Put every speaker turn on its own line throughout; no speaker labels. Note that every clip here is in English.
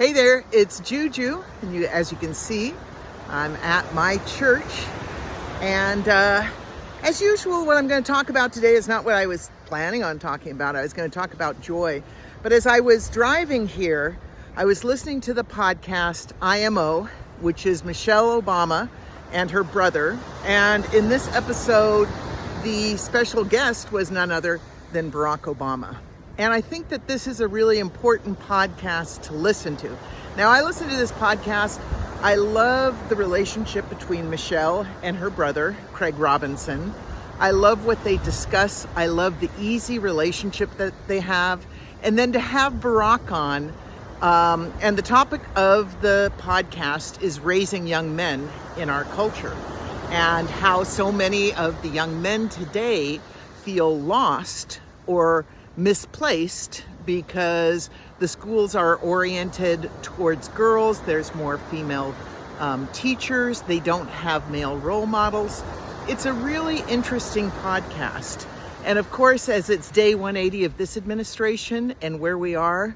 Hey there, it's Juju, and as you can see, I'm at my church, and as usual, what I'm going to talk about today is not what I was planning on talking about. I was going to talk about joy, but as I was driving here, I was listening to the podcast IMO, which is Michelle Obama and her brother, and in this episode, the special guest was none other than Barack Obama. And I think that this is a really important podcast to listen to. Now, I listen to this podcast. I love the relationship between Michelle and her brother, Craig Robinson. I love what they discuss. I love the easy relationship that they have. And then to have Barack on, and the topic of the podcast is raising young men in our culture, and how so many of the young men today feel lost or misplaced because the schools are oriented towards girls. There's more female teachers. They don't have male role models. It's a really interesting podcast. And of course, as it's day 180 of this administration and where we are,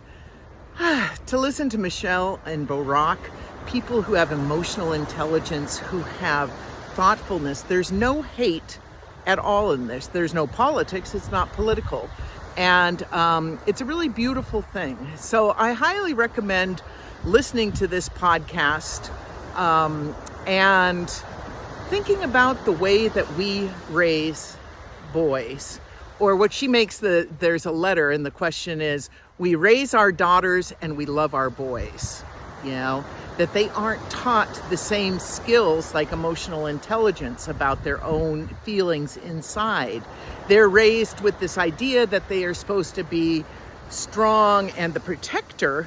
to listen to Michelle and Barack, people who have emotional intelligence, who have thoughtfulness. There's no hate at all in this. There's no politics. It's not political. And it's a really beautiful thing. So I highly recommend listening to this podcast and thinking about the way that we raise boys. Or what she makes there's a letter, and the question is, we raise our daughters and we love our boys. You know, that they aren't taught the same skills like emotional intelligence about their own feelings inside. They're raised with this idea that they are supposed to be strong and the protector,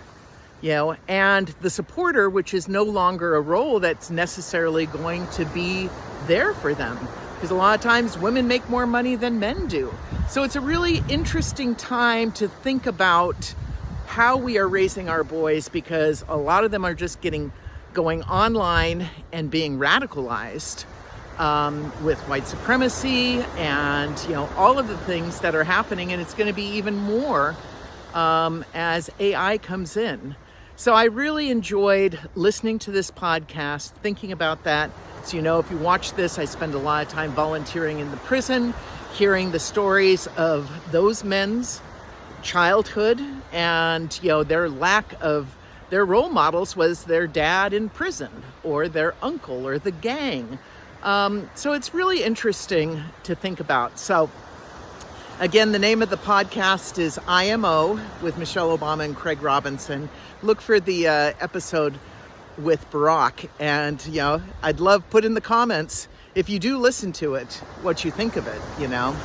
you know, and the supporter, which is no longer a role that's necessarily going to be there for them. Because a lot of times women make more money than men do. So it's a really interesting time to think about how we are raising our boys, because a lot of them are just going online and being radicalized with white supremacy and, you know, all of the things that are happening. And it's going to be even more as AI comes in. So I really enjoyed listening to this podcast, thinking about that. So, you know, if you watch this, I spend a lot of time volunteering in the prison, hearing the stories of those men's childhood, and, you know, their lack of their role models was their dad in prison or their uncle or the gang. So it's really interesting to think about. So again, the name of the podcast is IMO with Michelle Obama and Craig Robinson. Look for the episode with Barack, and, you know, I'd love put in the comments, if you do listen to it, what you think of it, you know.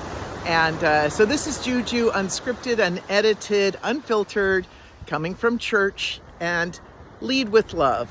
And so this is Juju, unscripted, unedited, unfiltered, coming from church, and lead with love.